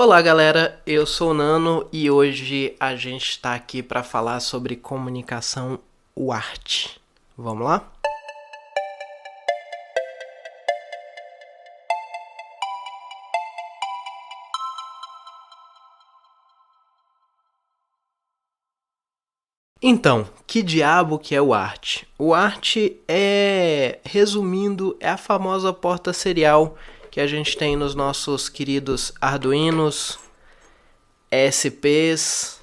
Olá galera, eu sou o Nano e hoje a gente está aqui para falar sobre comunicação UART. Vamos lá? Então, que diabo que é o ART? O ART resumindo, é a famosa porta serial que a gente tem nos nossos queridos Arduinos, ESPs,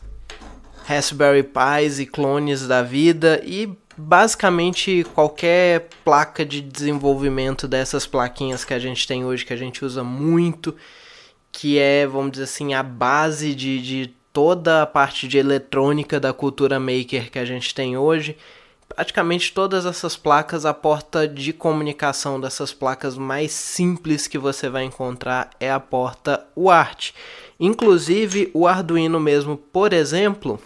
Raspberry Pis e clones da vida e basicamente qualquer placa de desenvolvimento dessas plaquinhas que a gente tem hoje, que a gente usa muito, que é, vamos dizer assim, a base de toda a parte de eletrônica da cultura maker que a gente tem hoje. Praticamente todas essas placas, a porta de comunicação dessas placas mais simples que você vai encontrar é a porta UART. Inclusive o Arduino mesmo, por exemplo,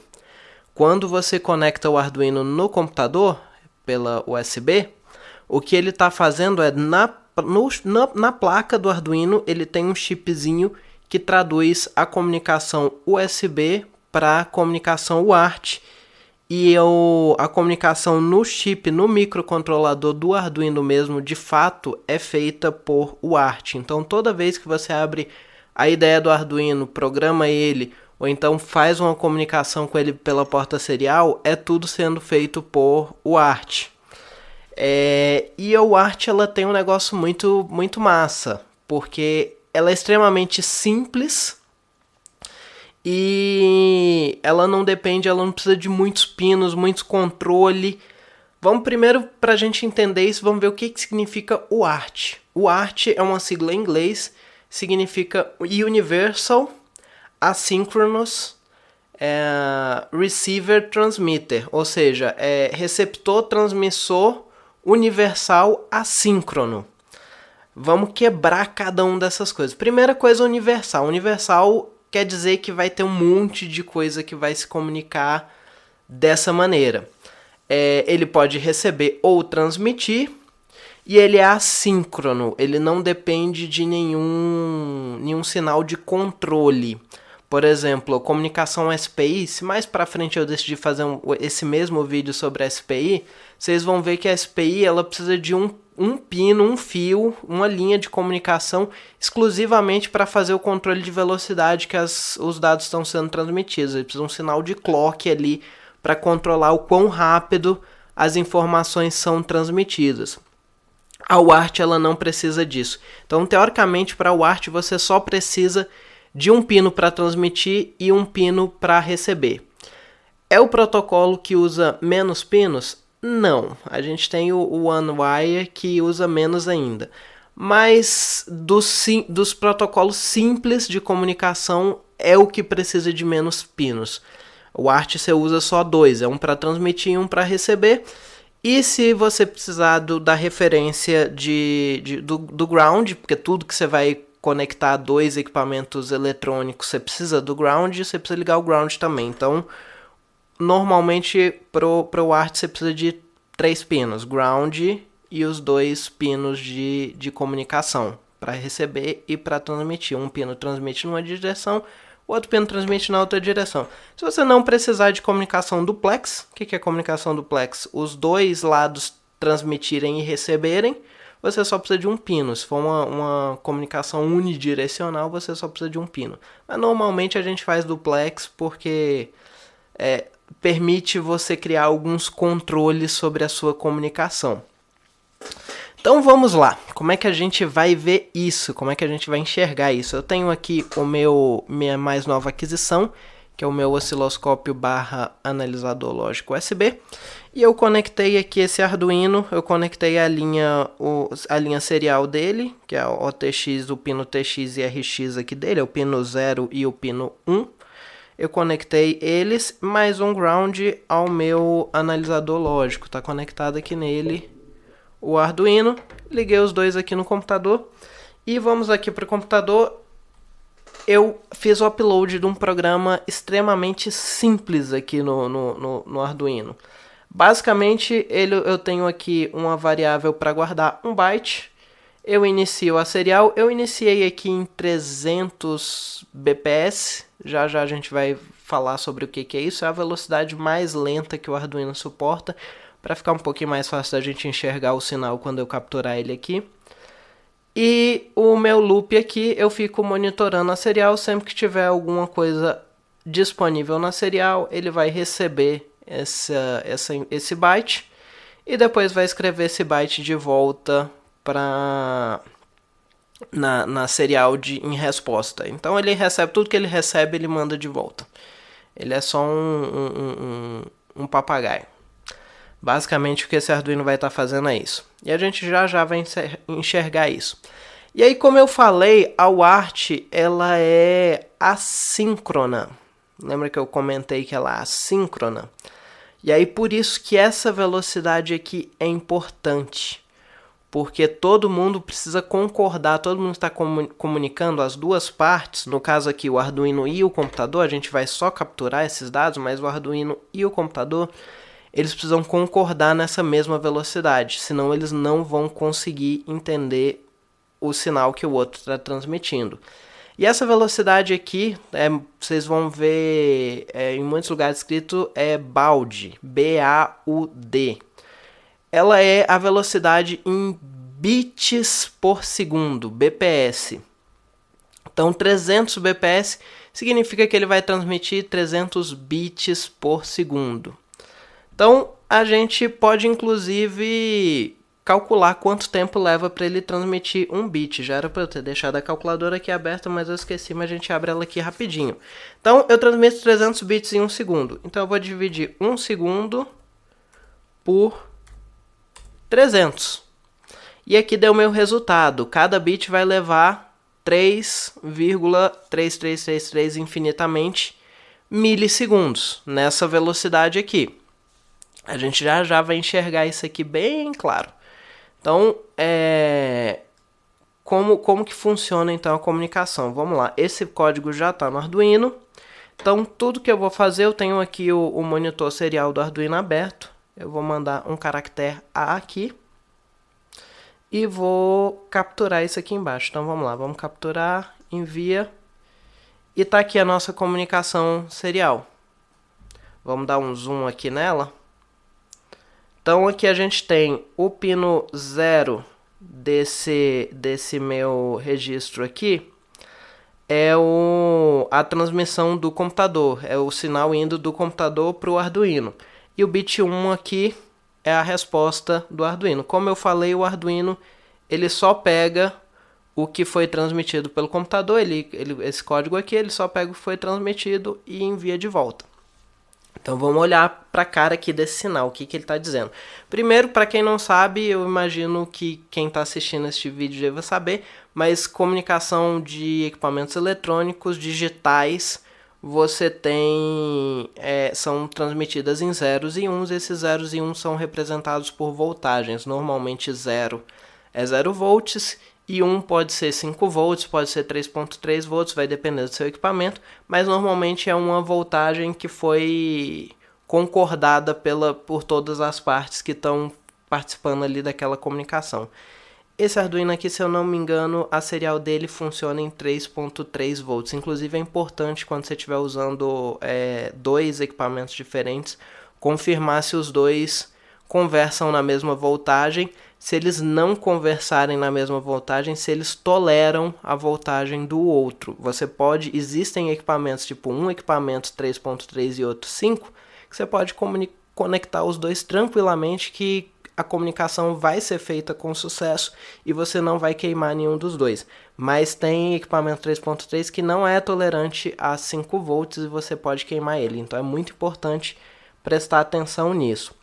quando você conecta o Arduino no computador pela USB, o que ele está fazendo é na placa do Arduino ele tem um chipzinho que traduz a comunicação USB para a comunicação UART. E a comunicação no chip, no microcontrolador do Arduino mesmo, de fato, é feita por UART. Então, toda vez que você abre a ideia do Arduino, programa ele, ou então faz uma comunicação com ele pela porta serial, é tudo sendo feito por UART. E a UART ela tem um negócio muito massa, porque ela é extremamente simples e ela não precisa de muitos pinos, muitos controle. Vamos primeiro, para a gente entender isso, vamos ver o que significa UART. UART é uma sigla em inglês, significa Universal Asynchronous Receiver Transmitter, ou seja, é receptor transmissor universal assíncrono. Vamos quebrar cada uma dessas coisas. Primeira coisa, universal. Universal quer dizer que vai ter um monte de coisa que vai se comunicar dessa maneira. Ele pode receber ou transmitir, e ele é assíncrono. Ele não depende de nenhum sinal de controle. Por exemplo, comunicação SPI, se mais para frente eu decidir fazer esse mesmo vídeo sobre a SPI, vocês vão ver que a SPI ela precisa de um pino, um fio, uma linha de comunicação exclusivamente para fazer o controle de velocidade que os dados estão sendo transmitidos. Ele precisa de um sinal de clock ali para controlar o quão rápido as informações são transmitidas. A UART ela não precisa disso. Então, teoricamente, para a UART você só precisa de um pino para transmitir e um pino para receber. É o protocolo que usa menos pinos? Não. A gente tem o OneWire que usa menos ainda. Mas dos protocolos simples de comunicação é o que precisa de menos pinos. O ART você usa só dois, é um para transmitir e um para receber. E se você precisar da referência do ground, porque tudo que você vai conectar dois equipamentos eletrônicos, você precisa do ground e você precisa ligar o ground também. Então, normalmente, para o ART você precisa de 3 pinos, ground e os 2 pinos de comunicação, para receber e para transmitir. Um pino transmite numa direção, o outro pino transmite na outra direção. Se você não precisar de comunicação duplex, o que é comunicação duplex? Os dois lados transmitirem e receberem, você só precisa de um pino. Se for uma comunicação unidirecional, você só precisa de um pino. Mas normalmente a gente faz duplex porque permite você criar alguns controles sobre a sua comunicação. Então vamos lá, como é que a gente vai ver isso? Como é que a gente vai enxergar isso? Eu tenho aqui minha mais nova aquisição, que é o meu osciloscópio / analisador lógico USB. E eu conectei aqui esse Arduino, eu conectei a linha serial dele, que é o OTX, o pino TX e RX aqui dele, é o pino 0 e o pino 1. Eu conectei eles, mais um ground ao meu analisador lógico, está conectado aqui nele o Arduino. Liguei os dois aqui no computador e vamos aqui para o computador. Eu fiz o upload de um programa extremamente simples aqui no Arduino. Basicamente, eu tenho aqui uma variável para guardar um byte. eu inicio a serial. Eu iniciei aqui em 300 bps, já já a gente vai falar sobre o que é isso. É a velocidade mais lenta que o Arduino suporta, para ficar um pouquinho mais fácil da gente enxergar o sinal quando eu capturar ele aqui. E o meu loop aqui, eu fico monitorando a serial. Sempre que tiver alguma coisa disponível na serial, ele vai receber esse byte e depois vai escrever esse byte de volta na serial em resposta. Então ele recebe tudo que ele recebe, ele manda de volta. Ele é só um papagaio. Basicamente o que esse Arduino vai estar fazendo é isso. E a gente já vai enxergar isso. E aí, como eu falei, a UART ela é assíncrona. Lembra que eu comentei que ela é assíncrona? E aí por isso que essa velocidade aqui é importante. Porque todo mundo precisa concordar, todo mundo está comunicando as duas partes. No caso aqui, o Arduino e o computador, a gente vai só capturar esses dados, mas o Arduino e o computador, eles precisam concordar nessa mesma velocidade, senão eles não vão conseguir entender o sinal que o outro está transmitindo. E essa velocidade aqui, vocês vão ver em muitos lugares escrito BAUD, B-A-U-D. Ela é a velocidade em bits por segundo, BPS. Então 300 BPS significa que ele vai transmitir 300 bits por segundo. Então a gente pode inclusive calcular quanto tempo leva para ele transmitir um bit. Já era para eu ter deixado a calculadora aqui aberta, mas eu esqueci, mas a gente abre ela aqui rapidinho. Então eu transmito 300 bits em 1 segundo. Então eu vou dividir 1 segundo por 300. E aqui deu o meu resultado. Cada bit vai levar 3,3333 infinitamente milissegundos nessa velocidade aqui. A gente já vai enxergar isso aqui bem claro. Então, como que funciona então a comunicação? Vamos lá, esse código já está no Arduino. Então, tudo que eu vou fazer, eu tenho aqui o monitor serial do Arduino aberto. Eu vou mandar um caractere A aqui. E vou capturar isso aqui embaixo. Então, vamos lá, vamos capturar, envia. E está aqui a nossa comunicação serial. Vamos dar um zoom aqui nela. Então aqui a gente tem o pino 0 desse meu registro aqui, é a transmissão do computador, é o sinal indo do computador para o Arduino. E o bit 1 aqui é a resposta do Arduino. Como eu falei, o Arduino ele só pega o que foi transmitido pelo computador, esse código aqui ele só pega o que foi transmitido e envia de volta. Então vamos olhar para a cara aqui desse sinal, o que ele está dizendo. Primeiro, para quem não sabe, eu imagino que quem está assistindo este vídeo deva saber, mas comunicação de equipamentos eletrônicos digitais, você tem, são transmitidas em zeros e uns, esses zeros e uns são representados por voltagens, normalmente 0 é 0 volts, e 1 pode ser 5 volts, pode ser 3.3 volts, vai depender do seu equipamento, mas normalmente é uma voltagem que foi concordada por todas as partes que estão participando ali daquela comunicação. Esse Arduino aqui, se eu não me engano, a serial dele funciona em 3.3 volts. Inclusive é importante quando você estiver usando dois equipamentos diferentes, confirmar se os dois conversam na mesma voltagem. Se eles não conversarem na mesma voltagem, se eles toleram a voltagem do outro. Existem equipamentos, tipo um equipamento 3.3 e outro 5, que você pode conectar os dois tranquilamente, que a comunicação vai ser feita com sucesso e você não vai queimar nenhum dos dois. Mas tem equipamento 3.3 que não é tolerante a 5 volts e você pode queimar ele. Então é muito importante prestar atenção nisso.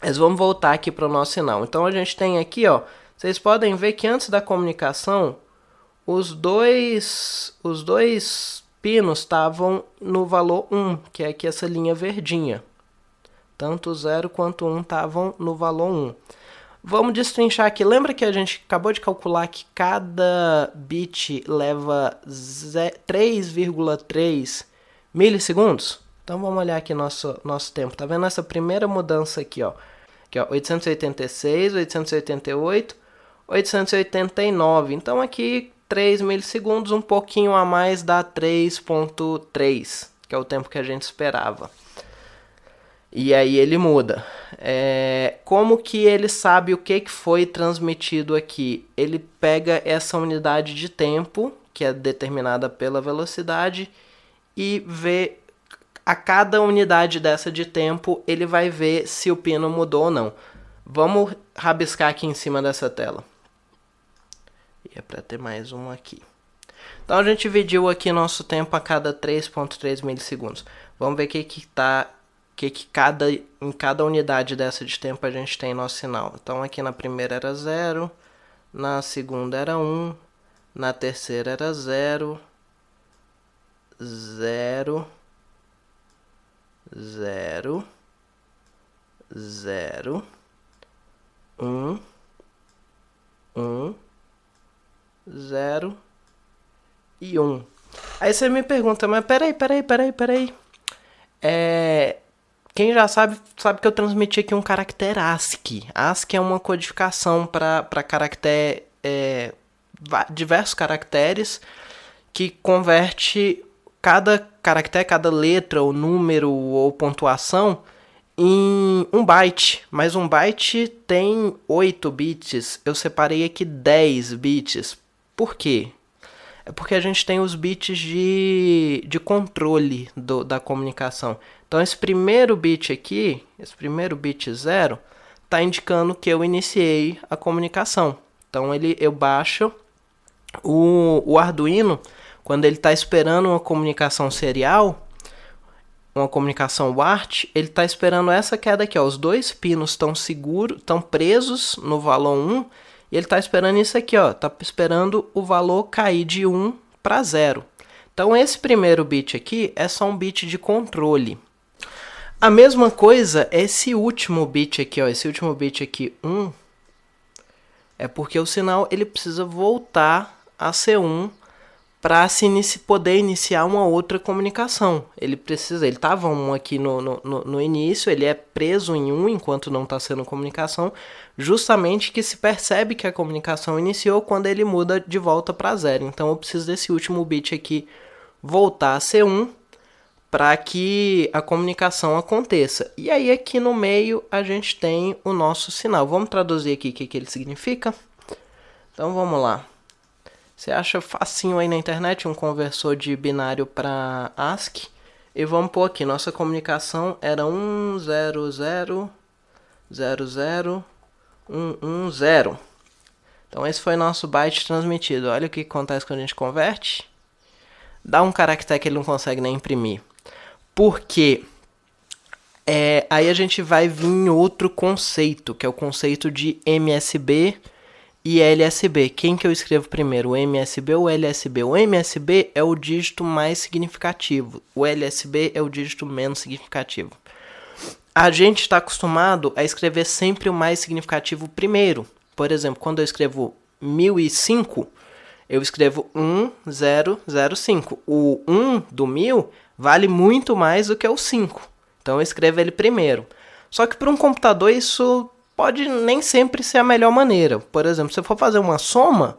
Mas vamos voltar aqui para o nosso sinal. Então a gente tem aqui, ó, vocês podem ver que antes da comunicação, os dois pinos estavam no valor 1, que é aqui essa linha verdinha. Tanto o 0 quanto o 1 estavam no valor 1. Vamos destrinchar aqui. Lembra que a gente acabou de calcular que cada bit leva 3,3 milissegundos? Então vamos olhar aqui nosso tempo. Tá vendo essa primeira mudança aqui, ó? Aqui, ó, 886, 888, 889. Então aqui 3 milissegundos, um pouquinho a mais dá 3.3, que é o tempo que a gente esperava. E aí ele muda. Como que ele sabe o que foi transmitido aqui? Ele pega essa unidade de tempo, que é determinada pela velocidade, e vê a cada unidade dessa de tempo, ele vai ver se o pino mudou ou não. Vamos rabiscar aqui em cima dessa tela. E é para ter mais um aqui. Então a gente dividiu aqui nosso tempo a cada 3.3 milissegundos. Vamos ver em cada unidade dessa de tempo a gente tem nosso sinal. Então aqui na primeira era 0, na segunda era 1, na terceira era 0, 0, 0, 0, 1, 1, 0 e 1. Aí você me pergunta, mas peraí. Quem já sabe que eu transmiti aqui um caractere ASCII. ASCII é uma codificação para caractere, diversos caracteres, que converte cada caractere, cada letra, ou número, ou pontuação em um byte. Mas um byte tem 8 bits. Eu separei aqui 10 bits. Por quê? É porque a gente tem os bits de controle da comunicação. Então esse primeiro bit aqui, esse primeiro bit 0, está indicando que eu iniciei a comunicação. Então eu baixo o Arduino, quando ele está esperando uma comunicação serial, uma comunicação WART, ele está esperando essa queda aqui. Ó. Os dois pinos estão presos no valor 1, e ele está esperando isso aqui, está esperando o valor cair de 1 para 0. Então esse primeiro bit aqui é só um bit de controle. A mesma coisa, esse último bit aqui, esse último bit aqui, 1, é porque o sinal ele precisa voltar a ser 1 para poder iniciar uma outra comunicação. Ele estava 1 aqui no início, ele é preso em 1 enquanto não está sendo comunicação, justamente que se percebe que a comunicação iniciou quando ele muda de volta para 0. Então eu preciso desse último bit aqui voltar a ser 1 para que a comunicação aconteça. E aí aqui no meio a gente tem o nosso sinal. Vamos traduzir aqui o que ele significa? Então vamos lá. Você acha facinho aí na internet um conversor de binário para ASCII. E vamos pôr aqui, nossa comunicação era 100001110. Então esse foi nosso byte transmitido. Olha o que acontece quando a gente converte. Dá um caractere que ele não consegue nem imprimir. Porque aí a gente vai vir em outro conceito, que é o conceito de MSB e LSB. Quem que eu escrevo primeiro, o MSB ou o LSB? O MSB é o dígito mais significativo, o LSB é o dígito menos significativo. A gente está acostumado a escrever sempre o mais significativo primeiro. Por exemplo, quando eu escrevo 1005, eu escrevo 1005. O 1 do 1000 vale muito mais do que o 5. Então eu escrevo ele primeiro. Só que para um computador isso pode nem sempre ser a melhor maneira. Por exemplo, se eu for fazer uma soma,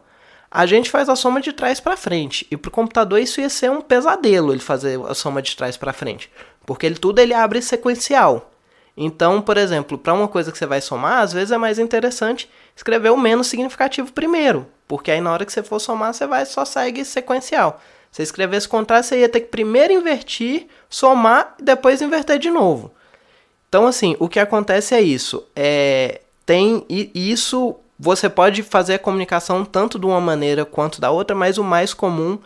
a gente faz a soma de trás para frente. E para o computador isso ia ser um pesadelo, ele fazer a soma de trás para frente. Porque tudo ele abre sequencial. Então, por exemplo, para uma coisa que você vai somar, às vezes é mais interessante escrever o menos significativo primeiro. Porque aí na hora que você for somar, você só segue sequencial. Se você escrevesse o contrário, você ia ter que primeiro invertir, somar e depois inverter de novo. Então, assim, o que acontece é isso. Isso você pode fazer a comunicação tanto de uma maneira quanto da outra, mas o mais comum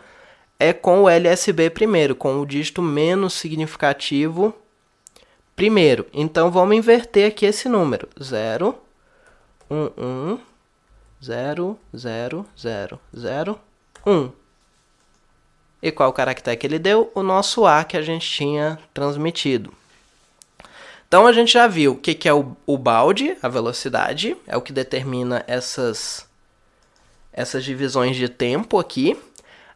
é com o LSB primeiro, com o dígito menos significativo primeiro. Então, vamos inverter aqui esse número. 0, 1, 1, 0, 0, 0, 0, 1. E qual o caractere que ele deu? O nosso A que a gente tinha transmitido. Então a gente já viu o que é o balde, a velocidade, é o que determina essas divisões de tempo aqui.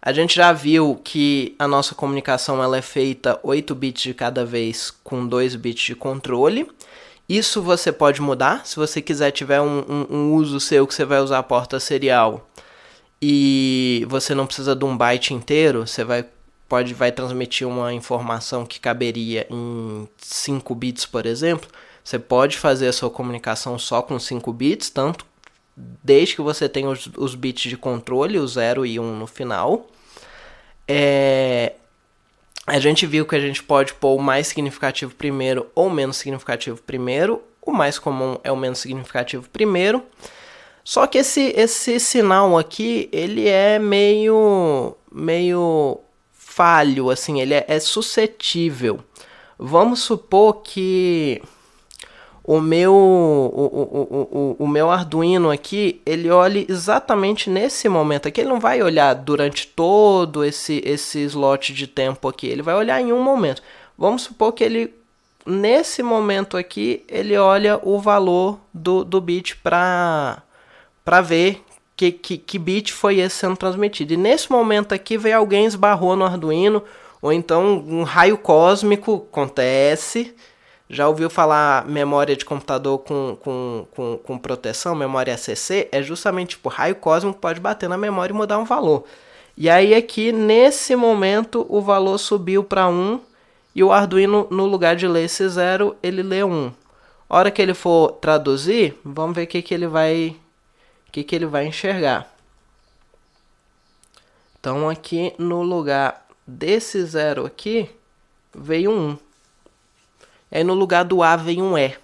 A gente já viu que a nossa comunicação ela é feita 8 bits de cada vez com 2 bits de controle. Isso você pode mudar, se você quiser, tiver um uso seu que você vai usar a porta serial e você não precisa de um byte inteiro, você vai transmitir uma informação que caberia em 5 bits, por exemplo, você pode fazer a sua comunicação só com 5 bits, tanto desde que você tenha os bits de controle, o 0 e 1 no final. A gente viu que a gente pode pôr o mais significativo primeiro ou menos significativo primeiro. O mais comum é o menos significativo primeiro. Só que esse sinal aqui, ele é meio falho, assim, ele é suscetível. Vamos supor que o meu Arduino aqui, ele olhe exatamente nesse momento aqui. Ele não vai olhar durante todo esse slot de tempo aqui. Ele vai olhar em um momento. Vamos supor que ele, nesse momento aqui, ele olha o valor do bit para ver que bit foi esse sendo transmitido. E nesse momento aqui, veio alguém, esbarrou no Arduino, ou então um raio cósmico acontece. Já ouviu falar memória de computador com proteção, memória ACC? É justamente tipo, raio cósmico pode bater na memória e mudar um valor. E aí aqui, nesse momento, o valor subiu para 1 e o Arduino, no lugar de ler esse 0, ele lê 1. A hora que ele for traduzir, vamos ver o que ele vai enxergar. Então aqui no lugar desse 0 aqui, veio 1. E aí no lugar do A vem um E.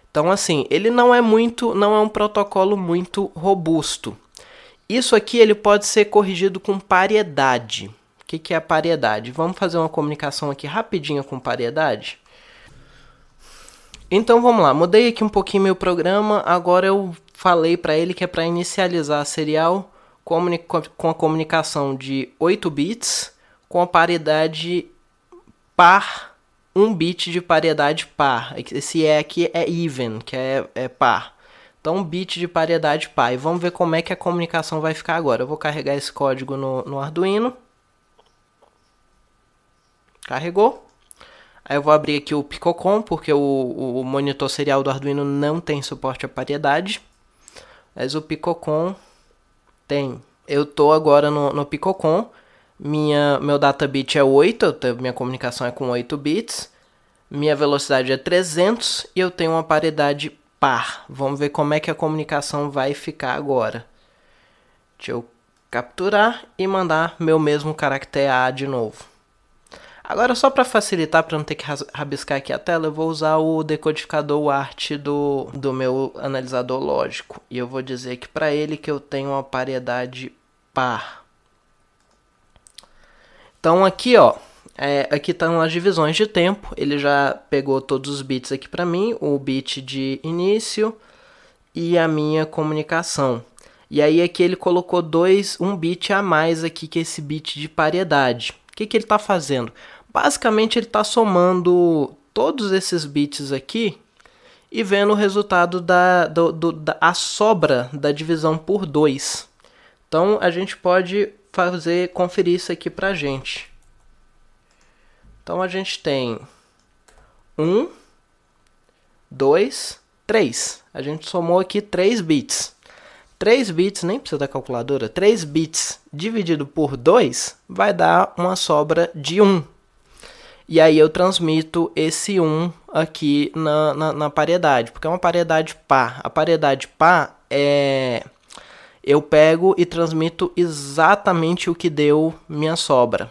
Então assim, ele não é um protocolo muito robusto. Isso aqui ele pode ser corrigido com paridade. O que é a paridade? Vamos fazer uma comunicação aqui rapidinho com paridade. Então vamos lá, mudei aqui um pouquinho meu programa. Agora eu falei para ele que é para inicializar a serial com a comunicação de 8 bits com a paridade par. 1 bit de paridade par. Esse E aqui é even, que é par. Então, 1 bit de paridade par. E vamos ver como é que a comunicação vai ficar agora. Eu vou carregar esse código no Arduino. Carregou. Aí eu vou abrir aqui o Picocom, porque o monitor serial do Arduino não tem suporte à paridade. Mas o Picocom tem. Eu estou agora no Picocom. Meu data bit é 8, minha comunicação é com 8 bits. Minha velocidade é 300 e eu tenho uma paridade par. Vamos ver como é que a comunicação vai ficar agora. Deixa eu capturar e mandar meu mesmo caractere A de novo. Agora, só para facilitar, para não ter que rabiscar aqui a tela, eu vou usar o decodificador ART do meu analisador lógico. E eu vou dizer aqui para ele que eu tenho uma paridade par. Então aqui, ó, aqui estão as divisões de tempo. Ele já pegou todos os bits aqui para mim, o bit de início e a minha comunicação. E aí aqui ele colocou um bit a mais aqui, que é esse bit de paridade. O que ele está fazendo? Basicamente ele está somando todos esses bits aqui e vendo o resultado a sobra da divisão por 2. Então a gente pode conferir isso aqui pra gente. Então a gente tem 1, 2, 3. A gente somou aqui 3 bits. 3 bits, nem precisa da calculadora, 3 bits dividido por 2 vai dar uma sobra de 1. E aí eu transmito esse 1 aqui na paridade, porque é uma paridade par. A paridade par é... eu pego e transmito exatamente o que deu minha sobra.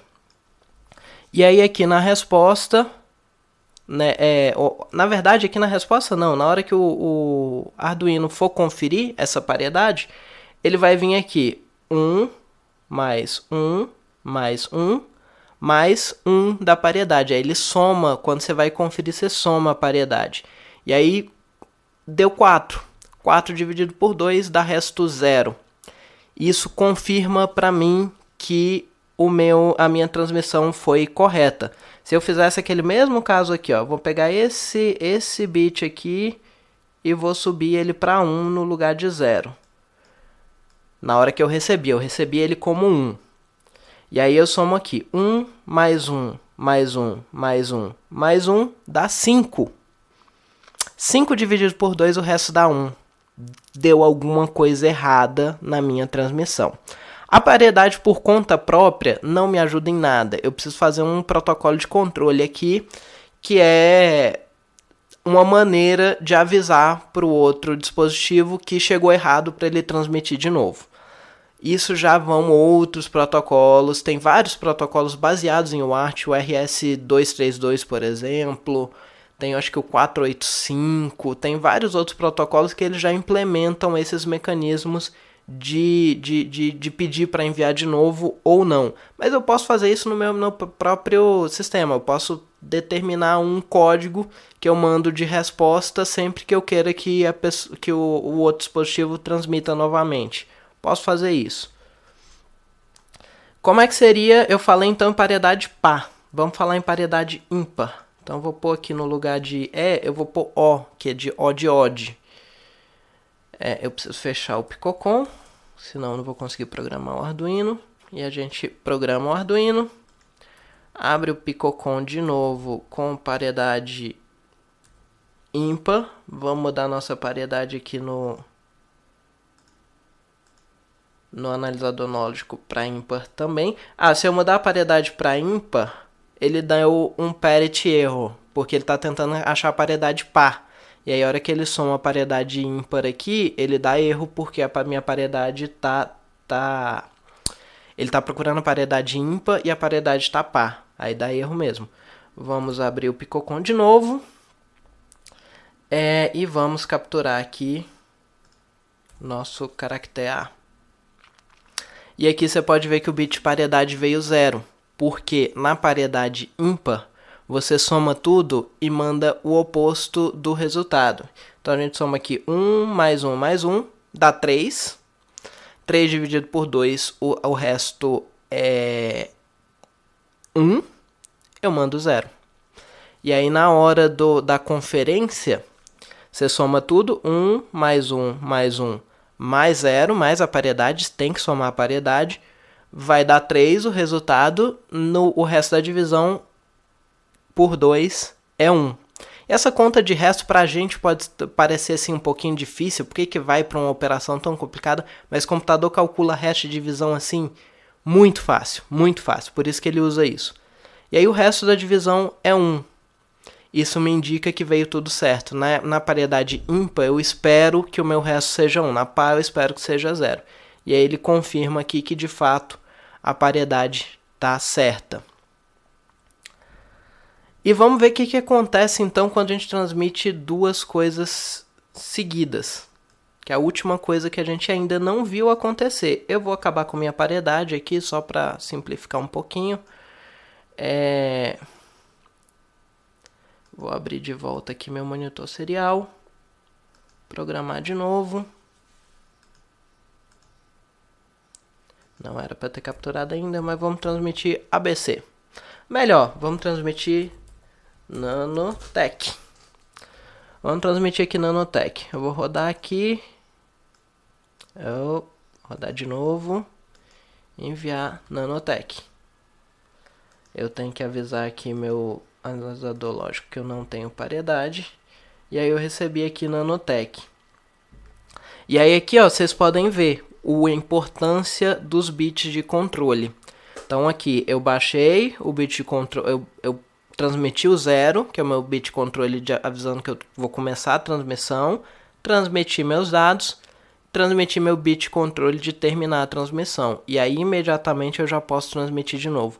E aí aqui na resposta, né, na verdade aqui na resposta não, na hora que o Arduino for conferir essa paridade, ele vai vir aqui 1 mais 1 mais 1 mais 1 da paridade. Aí ele soma, quando você vai conferir, você soma a paridade. E aí deu 4. 4 dividido por 2 dá resto 0. Isso confirma para mim que a minha transmissão foi correta. Se eu fizesse aquele mesmo caso aqui, ó, vou pegar esse bit aqui e vou subir ele para 1 no lugar de 0. Na hora que eu recebi ele como 1. E aí eu somo aqui 1 mais 1 mais 1 mais 1 mais 1 dá 5. 5 dividido por 2, o resto dá 1. Deu alguma coisa errada na minha transmissão. A paridade por conta própria não me ajuda em nada. Eu preciso fazer um protocolo de controle aqui, que é uma maneira de avisar para o outro dispositivo que chegou errado para ele transmitir de novo. Isso já vão outros protocolos, tem vários protocolos baseados em UART, o RS-232, por exemplo, tem acho que o 485, tem vários outros protocolos que eles já implementam esses mecanismos de pedir para enviar de novo ou não. Mas eu posso fazer isso no meu próprio sistema. Eu posso determinar um código que eu mando de resposta sempre que eu queira que o outro dispositivo transmita novamente. Posso fazer isso. Como é que seria? Eu falei então em paridade par. Vamos falar em paridade ímpar. Então eu vou pôr aqui no lugar de E, eu vou pôr O, que é de O de odd. Eu preciso fechar o Picocom, senão eu não vou conseguir programar o Arduino. E a gente programa o Arduino. Abre o Picocom de novo com paridade ímpar. Vamos mudar nossa paridade aqui no analisador lógico para ímpar também. Se eu mudar a paridade para ímpar, ele dá um parity erro, porque ele está tentando achar a paridade par. E aí, a hora que ele soma a paridade ímpar aqui, ele dá erro, porque a minha paridade ele está procurando a paridade ímpar e a paridade está par. Aí dá erro mesmo. Vamos abrir o Picocom de novo. E vamos capturar aqui nosso caractere A. E aqui você pode ver que o bit de paridade veio 0. Porque na paridade ímpar, você soma tudo e manda o oposto do resultado. Então a gente soma aqui 1 mais 1 mais 1, dá 3. 3 dividido por 2, o resto é 1. Eu mando 0. E aí na hora da conferência, você soma tudo, 1 mais 1 mais 1 mais 0, mais a paridade, tem que somar a paridade. Vai dar 3, o resultado, o resto da divisão por 2 é 1. Essa conta de resto para a gente pode parecer assim, um pouquinho difícil, porque que vai para uma operação tão complicada, mas o computador calcula resto de divisão assim muito fácil, por isso que ele usa isso. E aí o resto da divisão é 1. Isso me indica que veio tudo certo. Na paridade ímpar, eu espero que o meu resto seja 1. Na par, eu espero que seja 0. E aí ele confirma aqui que, de fato, a paridade está certa. E vamos ver o que acontece, então, quando a gente transmite duas coisas seguidas. Que é a última coisa que a gente ainda não viu acontecer. Eu vou acabar com minha paridade aqui, só para simplificar um pouquinho. Vou abrir de volta aqui meu monitor serial. Programar de novo. Não era para ter capturado ainda, mas vamos transmitir ABC. Melhor, vamos transmitir Nanotech. Vamos transmitir aqui Nanotech. Eu vou rodar aqui. Rodar de novo. Enviar Nanotech. Eu tenho que avisar aqui meu analisador lógico que eu não tenho paridade. E aí eu recebi aqui Nanotech. E aí aqui, ó, vocês podem ver a importância dos bits de controle. Então aqui eu baixei o bit de controle, eu transmiti o 0, que é o meu bit de controle avisando que eu vou começar a transmissão, transmiti meus dados, transmiti meu bit de controle de terminar a transmissão. E aí imediatamente eu já posso transmitir de novo.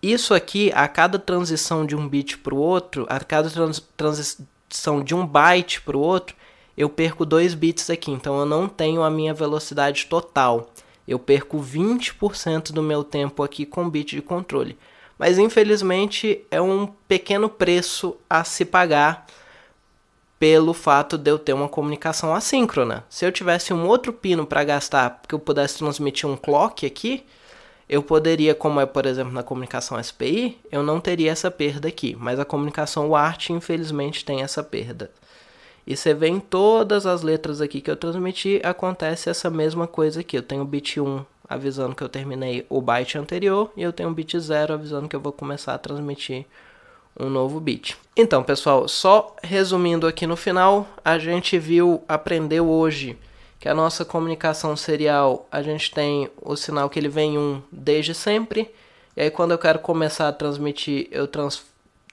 Isso aqui, a cada transição de um bit para o outro, a cada transição de um byte para o outro, eu perco 2 bits aqui. Então eu não tenho a minha velocidade total. Eu perco 20% do meu tempo aqui com bit de controle. Mas infelizmente é um pequeno preço a se pagar pelo fato de eu ter uma comunicação assíncrona. Se eu tivesse um outro pino para gastar, que eu pudesse transmitir um clock aqui, eu poderia, como é por exemplo na comunicação SPI, eu não teria essa perda aqui. Mas a comunicação UART infelizmente tem essa perda. E você vê em todas as letras aqui que eu transmiti, acontece essa mesma coisa aqui. Eu tenho o bit 1 avisando que eu terminei o byte anterior, e eu tenho o bit 0 avisando que eu vou começar a transmitir um novo bit. Então, pessoal, só resumindo aqui no final, a gente aprendeu hoje que a nossa comunicação serial, a gente tem o sinal que ele vem em 1 desde sempre, e aí quando eu quero começar a transmitir, eu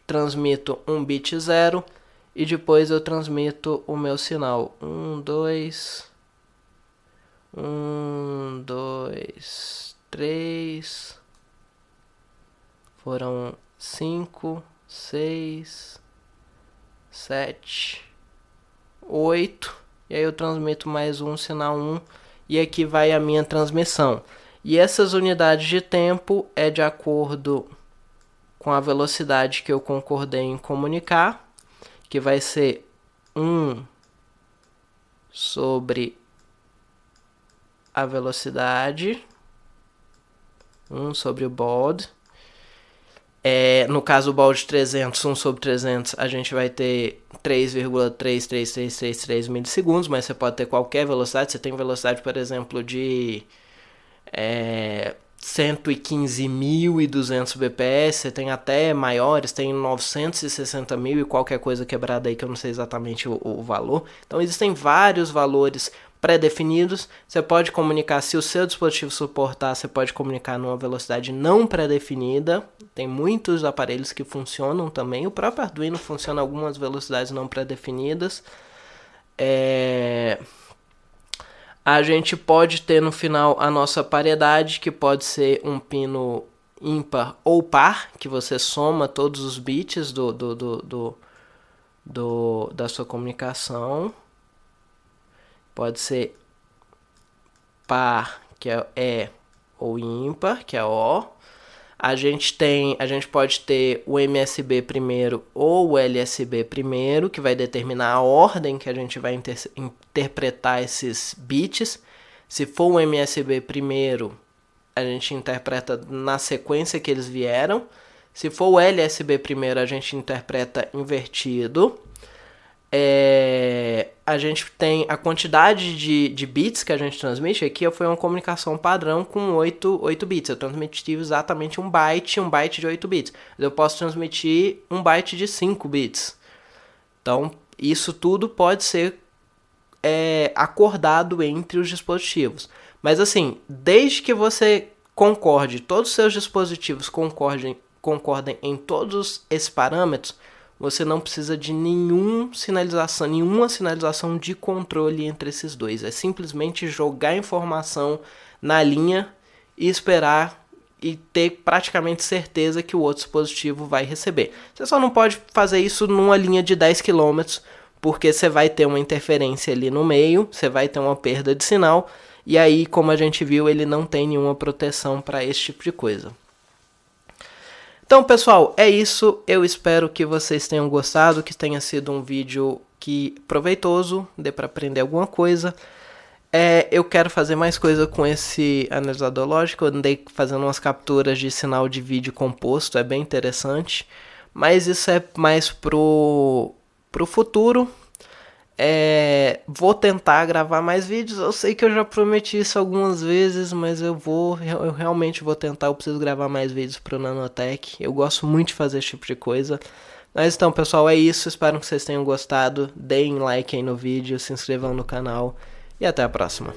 transmito um bit 0, e depois eu transmito o meu sinal 1, 2, 1, 2, 3, foram 5, 6, 7, 8, e aí eu transmito mais um sinal 1, e aqui vai a minha transmissão. E essas unidades de tempo é de acordo com a velocidade que eu concordei em comunicar, que vai ser 1 sobre a velocidade, 1 sobre o baud. No caso o baud 300, 1 sobre 300, a gente vai ter 3,33333 milissegundos, mas você pode ter qualquer velocidade. Você tem velocidade, por exemplo, de 115.200 bps, você tem até maiores, tem 960.000 e qualquer coisa quebrada aí que eu não sei exatamente o valor. Então existem vários valores pré-definidos. Você pode comunicar, se o seu dispositivo suportar, você pode comunicar numa velocidade não pré-definida. Tem muitos aparelhos que funcionam também. O próprio Arduino funciona a algumas velocidades não pré-definidas. A gente pode ter no final a nossa paridade, que pode ser um pino ímpar ou par, que você soma todos os bits da sua comunicação. Pode ser par, que é E, ou ímpar, que é O. A gente pode ter o MSB primeiro ou o LSB primeiro, que vai determinar a ordem que a gente vai interpretar esses bits. Se for o MSB primeiro, a gente interpreta na sequência que eles vieram. Se for o LSB primeiro, a gente interpreta invertido. A gente tem a quantidade de bits que a gente transmite. Aqui foi uma comunicação padrão com 8 bits. Eu transmiti exatamente um byte de 8 bits. Eu posso transmitir um byte de 5 bits. Então, isso tudo pode ser acordado entre os dispositivos. Mas assim, desde que você concorde, todos os seus dispositivos concordem em todos esses parâmetros, você não precisa de nenhuma sinalização de controle entre esses dois. É simplesmente jogar informação na linha e esperar e ter praticamente certeza que o outro dispositivo vai receber. Você só não pode fazer isso numa linha de 10 km, porque você vai ter uma interferência ali no meio, você vai ter uma perda de sinal, e aí, como a gente viu, ele não tem nenhuma proteção para esse tipo de coisa. Então, pessoal, é isso. Eu espero que vocês tenham gostado, que tenha sido um vídeo proveitoso, dê para aprender alguma coisa. Eu quero fazer mais coisa com esse analisador lógico. Eu andei fazendo umas capturas de sinal de vídeo composto, é bem interessante. Mas isso é mais pro futuro. Vou tentar gravar mais vídeos. Eu sei que eu já prometi isso algumas vezes, mas eu realmente vou tentar. Eu preciso gravar mais vídeos pro Nanotech. Eu gosto muito de fazer esse tipo de coisa. Mas então, pessoal, é isso. Espero que vocês tenham gostado. Deem like aí no vídeo, se inscrevam no canal e até a próxima.